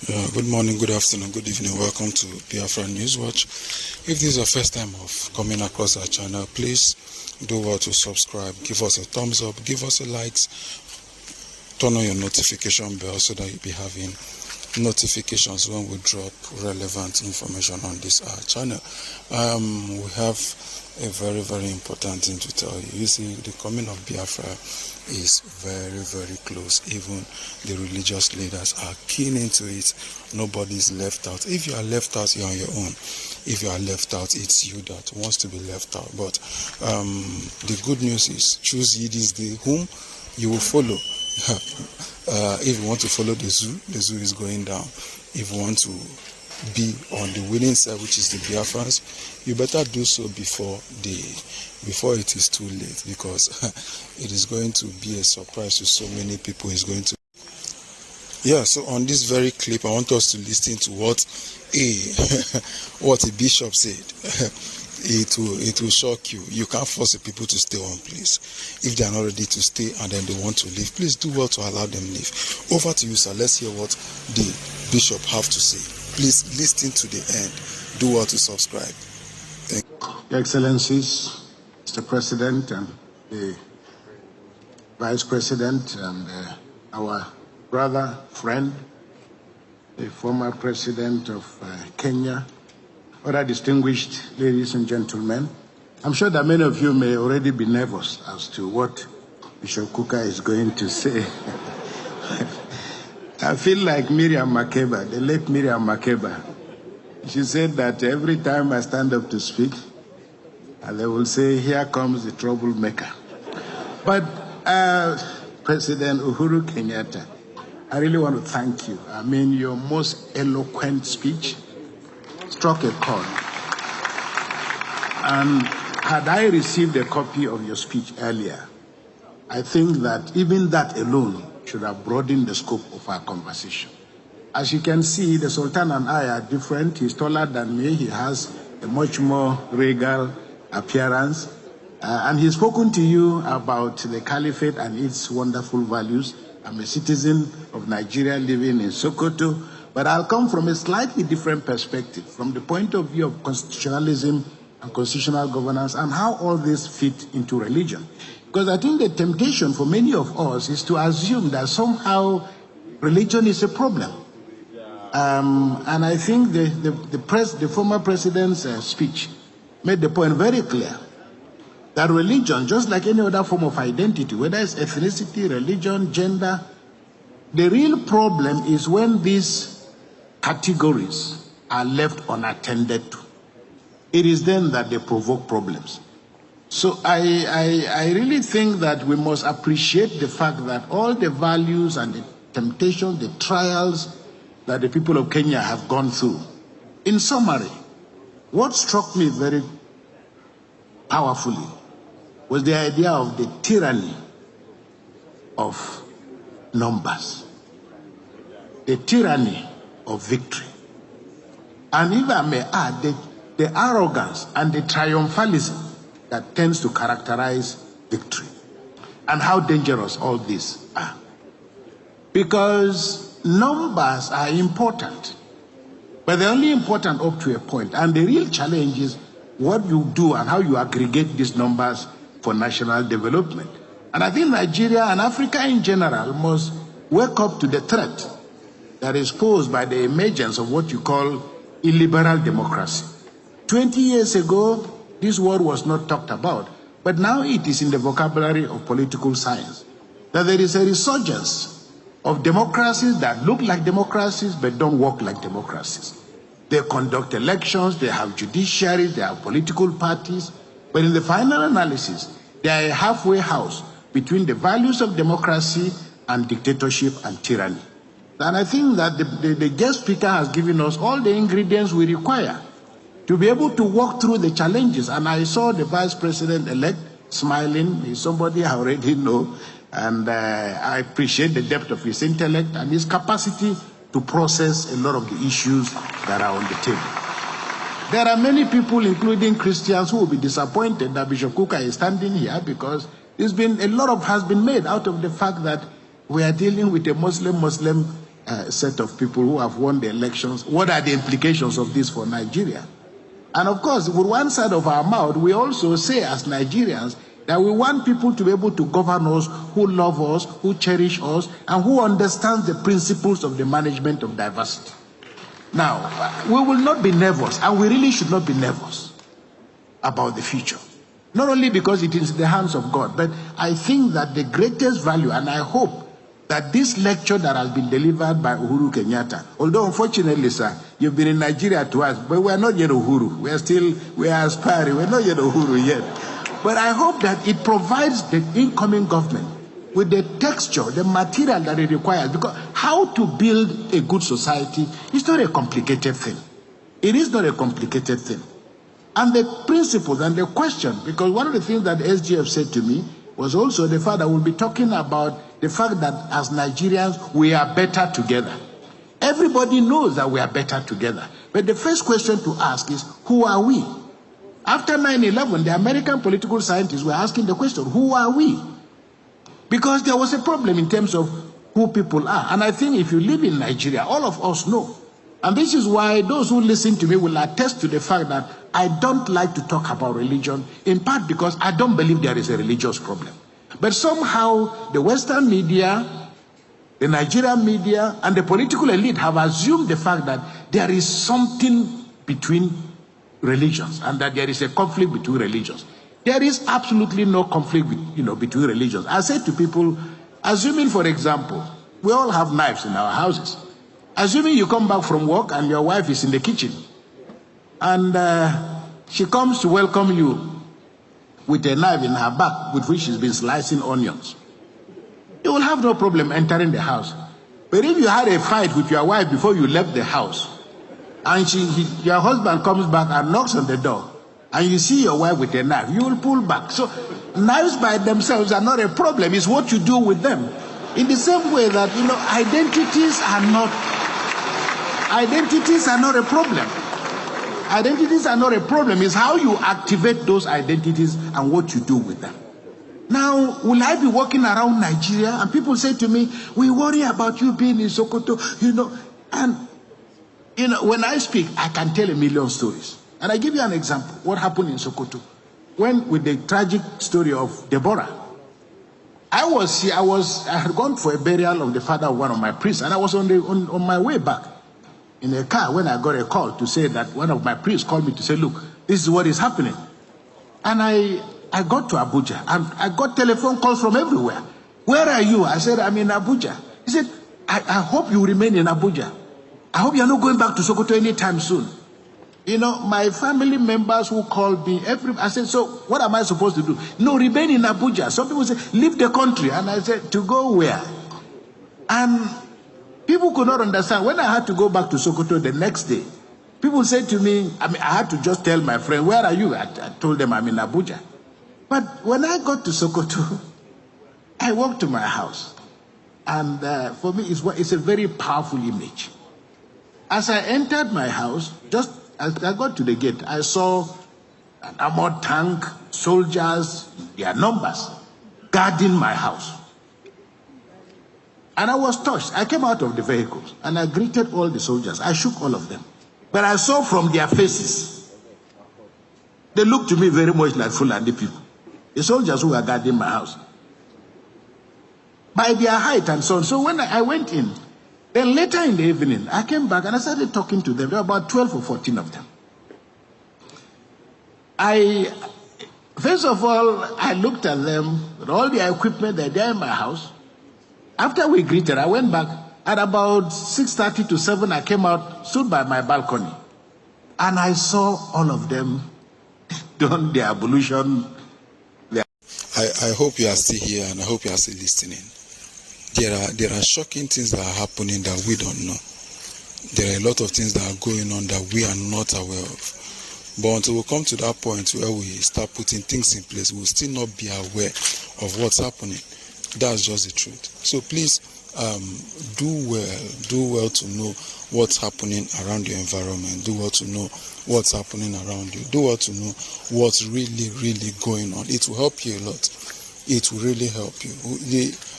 Good morning, good afternoon, good evening. Welcome to Biafra News Watch. If this is your first time of coming across our channel, please do well to subscribe, give us a thumbs up, give us a likes, turn on your notification bell so that you'll be having notifications when we drop relevant information on this channel. We have a very important thing to tell you. You see, the coming of Biafra is very close. Even the religious leaders are keen into it. Nobody's left out. If you are left out, you're on your own. If you are left out, it's you that wants to be left out. But the good news is, choose ye this day whom you will follow. If you want to follow the zoo is going down. If you want to be on the winning side, which is the Biafrans, you better do so before it is too late, because it is going to be a surprise to so many people. So on this very clip, I want us to listen to what a bishop said. It will shock you. You can't force the people to stay on, please. If they are not ready to stay and then they want to leave, please do well to allow them leave. Over to you, sir. Let's hear what the bishop have to say. Please listen to the end. Do well to subscribe. Thank you. Your Excellencies, Mr. President and the Vice President and our brother, friend, the former President of Kenya, other distinguished ladies and gentlemen, I'm sure that many of you may already be nervous as to what Bishop Kukah is going to say. I feel like Miriam Makeba, the late Miriam Makeba. She said that every time I stand up to speak, they will say, here comes the troublemaker. But President Uhuru Kenyatta, I really want to thank you. I mean, your most eloquent speech struck a chord. And had I received a copy of your speech earlier, I think that even that alone should have broadened the scope of our conversation. As you can see, the Sultan and I are different. He's taller than me. He has a much more regal appearance. And he's spoken to you about the caliphate and its wonderful values. I'm a citizen of Nigeria living in Sokoto. But I'll come from a slightly different perspective, from the point of view of constitutionalism and constitutional governance and how all this fit into religion. Because I think the temptation for many of us is to assume that somehow religion is a problem. And I think the former president's speech made the point very clear that religion, just like any other form of identity, whether it's ethnicity, religion, gender, the real problem is when these categories are left unattended to. It is then that they provoke problems. So I really think that we must appreciate the fact that all the values and the temptations, the trials that the people of Kenya have gone through. In summary, what struck me very powerfully was the idea of the tyranny of numbers, the tyranny of victory. And if I may add, the arrogance and the triumphalism that tends to characterize victory, and how dangerous all these are. Because numbers are important, but they're only important up to a point. And the real challenge is what you do and how you aggregate these numbers for national development. And I think Nigeria and Africa in general must wake up to the threat that is posed by the emergence of what you call illiberal democracy. 20 years ago, this word was not talked about, but now it is in the vocabulary of political science, that there is a resurgence of democracies that look like democracies but don't work like democracies. They conduct elections, they have judiciaries, they have political parties, but in the final analysis, they are a halfway house between the values of democracy and dictatorship and tyranny. And I think that the guest speaker has given us all the ingredients we require to be able to walk through the challenges. And I saw the Vice President-elect smiling. He's somebody I already know. And I appreciate the depth of his intellect and his capacity to process a lot of the issues that are on the table. There are many people, including Christians, who will be disappointed that Bishop Kukah is standing here, because a lot has been made out of the fact that we are dealing with a Muslim set of people who have won the elections. What are the implications of this for Nigeria? And of course, with one side of our mouth, we also say as Nigerians that we want people to be able to govern us, who love us, who cherish us, and who understand the principles of the management of diversity. Now, we will not be nervous, and we really should not be nervous about the future. Not only because it is in the hands of God, but I think that the greatest value, and I hope that this lecture that has been delivered by Uhuru Kenyatta, although unfortunately, sir, you've been in Nigeria twice, but we are not yet Uhuru. We are aspiring. We're not yet Uhuru yet. But I hope that it provides the incoming government with the texture, the material that it requires. Because how to build a good society is not a complicated thing. It is not a complicated thing. And the principles and the question, because one of the things that SGF said to me was also the fact that we'll be talking about the fact that as Nigerians, we are better together. Everybody knows that we are better together. But the first question to ask is, who are we? After 9/11, the American political scientists were asking the question, who are we? Because there was a problem in terms of who people are. And I think if you live in Nigeria, all of us know. And this is why those who listen to me will attest to the fact that I don't like to talk about religion, in part because I don't believe there is a religious problem. But somehow the Western media, the Nigerian media, and the political elite have assumed the fact that there is something between religions and that there is a conflict between religions. There is absolutely no conflict between religions. I say to people, assuming, for example, we all have knives in our houses. Assuming you come back from work and your wife is in the kitchen and she comes to welcome you with a knife in her back with which she's been slicing onions. You will have no problem entering the house. But if you had a fight with your wife before you left the house and your husband comes back and knocks on the door and you see your wife with a knife, you will pull back. So knives by themselves are not a problem. It's what you do with them. In the same way that, identities are not a problem. Identities are not a problem. It's how you activate those identities and what you do with them. Now, will I be walking around Nigeria and people say to me, we worry about you being in Sokoto, and when I speak, I can tell a million stories. And I give you an example. What happened in Sokoto? With the tragic story of Deborah. I had gone for a burial of the father of one of my priests, and I was on my way back in a car when I got a call to say that one of my priests called me to say, look, this is what is happening. And I got to Abuja, and I got telephone calls from everywhere. Where are you? I said, I'm in Abuja. He said, I hope you remain in Abuja. I hope you're not going back to Sokoto anytime soon. My family members who called me, I said, so what am I supposed to do? No, remain in Abuja. Some people say, leave the country. And I said, to go where? And people could not understand. When I had to go back to Sokoto the next day, people said to me, I had to just tell my friend, where are you? I told them I'm in Abuja. But when I got to Sokoto, I walked to my house. And for me, it's a very powerful image. As I entered my house, just as I got to the gate, I saw an armored tank, soldiers, their numbers, guarding my house. And I was touched. I came out of the vehicles and I greeted all the soldiers. I shook all of them. But I saw from their faces, they looked to me very much like Fulani people. The soldiers who were guarding my house. By their height and so on. So when I went in, then later in the evening, I came back and I started talking to them. There were about 12 or 14 of them. First of all, I looked at them with all the equipment that they're in my house. After we greeted, I went back. At about 6:30 to 7, I came out, stood by my balcony. And I saw all of them done their ablution. I hope you are still here and I hope you are still listening. There are shocking things that are happening that we don't know. There are a lot of things that are going on that we are not aware of. But until we come to that point where we start putting things in place, we'll still not be aware of what's happening. That's just the truth. So please do well to know what's happening around your environment. Do well to know what's happening around you. Do well to know what's really going on. It will help you a lot. It will really help you.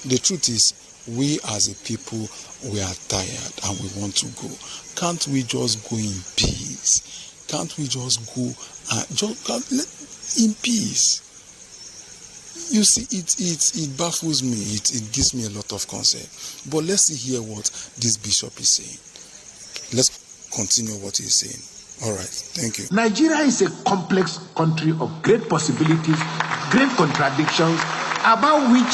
The truth is, We as a people, we are tired and we want to go. Can't we just go in peace? Can't we just go in peace? You see, it baffles me. It gives me a lot of concern. But let's see here what this bishop is saying. Let's continue what he's saying. All right, thank you. Nigeria is a complex country of great possibilities, great contradictions, about which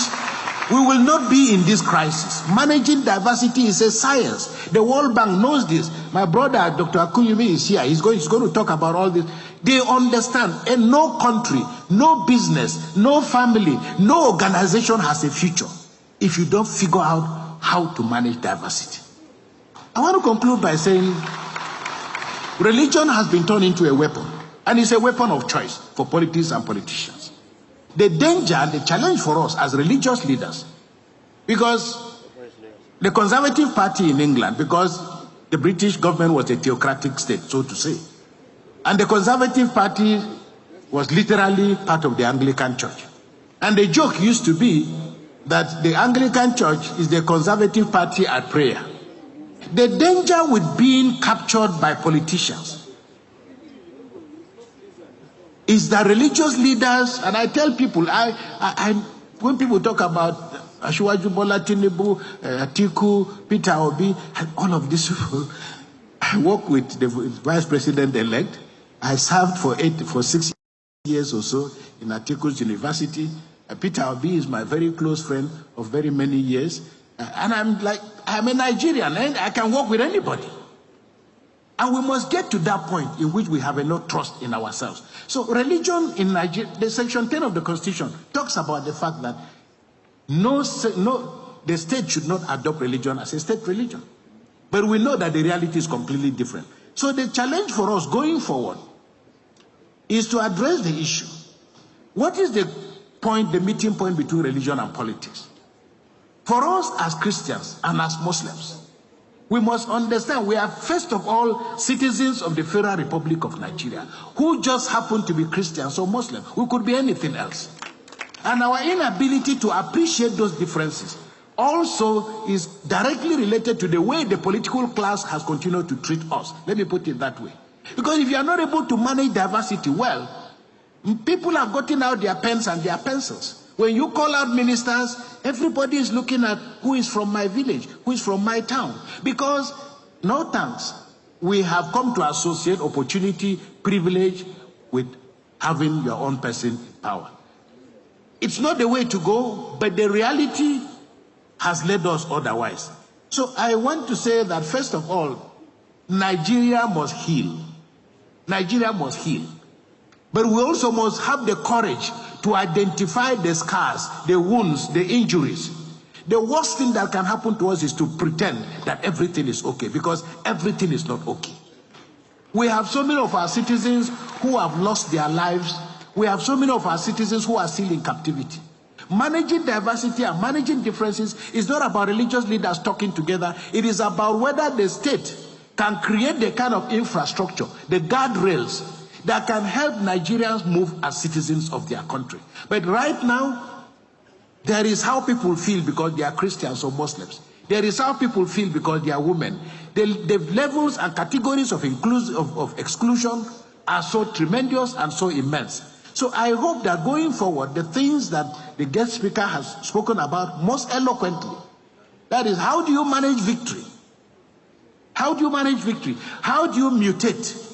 we will not be in this crisis. Managing diversity is a science. The World Bank knows this. My brother, Dr. Akunyumi, is here. He's going to talk about all this. They understand, and no country, no business, no family, no organization has a future if you don't figure out how to manage diversity. I want to conclude by saying religion has been turned into a weapon, and it's a weapon of choice for politics and politicians. The danger and the challenge for us as religious leaders, because the Conservative Party in England, because the British government was a theocratic state, so to say, and the Conservative Party was literally part of the Anglican Church. And the joke used to be that the Anglican Church is the Conservative Party at prayer. The danger with being captured by politicians is that religious leaders, and I tell people, when people talk about Asiwaju Bola Tinubu, Atiku, Peter Obi, and all of these people, I work with the vice president-elect. I served for 6 years or so in Atiku's university. Peter Obi is my very close friend of very many years. And I'm a Nigerian, and I can work with anybody. And we must get to that point in which we have enough trust in ourselves. So religion in Nigeria, the section 10 of the Constitution talks about the fact that the state should not adopt religion as a state religion. But we know that the reality is completely different. So the challenge for us going forward is to address the issue. What is the meeting point between religion and politics? For us as Christians and as Muslims, we must understand we are first of all citizens of the Federal Republic of Nigeria who just happen to be Christians or Muslim. We could be anything else. And our inability to appreciate those differences also is directly related to the way the political class has continued to treat us. Let me put it that way. Because if you are not able to manage diversity well, people have gotten out their pens and their pencils. When you call out ministers, everybody is looking at who is from my village, who is from my town. Because, no thanks, we have come to associate opportunity, privilege with having your own person in power. It's not the way to go, but the reality has led us otherwise. So I want to say that, first of all, Nigeria must heal. Nigeria must heal. But we also must have the courage to identify the scars, the wounds, the injuries. The worst thing that can happen to us is to pretend that everything is okay, because everything is not okay. We have so many of our citizens who have lost their lives. We have so many of our citizens who are still in captivity. Managing diversity and managing differences is not about religious leaders talking together. It is about whether the state can create the kind of infrastructure, the guardrails, that can help Nigerians move as citizens of their country. But right now, there is how people feel because they are Christians or Muslims. There is how people feel because they are women. The levels and categories of exclusion are so tremendous and so immense. So I hope that going forward, the things that the guest speaker has spoken about most eloquently, that is, how do you manage victory? How do you manage victory? How do you mutate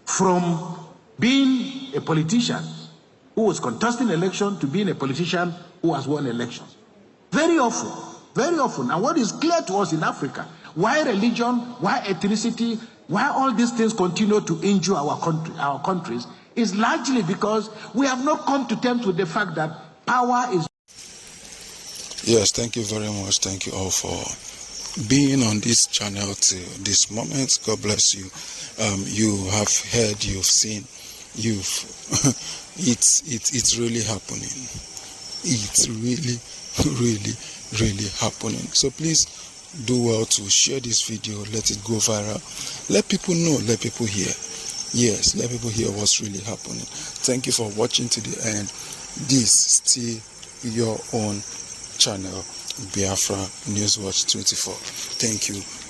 from being a politician who was contesting election to being a politician who has won elections? Very often, and what is clear to us in Africa, why religion, why ethnicity, why all these things continue to injure our countries, is largely because we have not come to terms with the fact that power is... Yes, thank you very much. Thank you all for being on this channel to this moment. God bless you. You have heard, you've seen, it's really happening. It's really happening. So please do well to share this video, let it go viral, let people know, let people hear. Yes, let people hear what's really happening. Thank you for watching to the end. This is still your own channel, Biafra Newswatch 24. Thank you.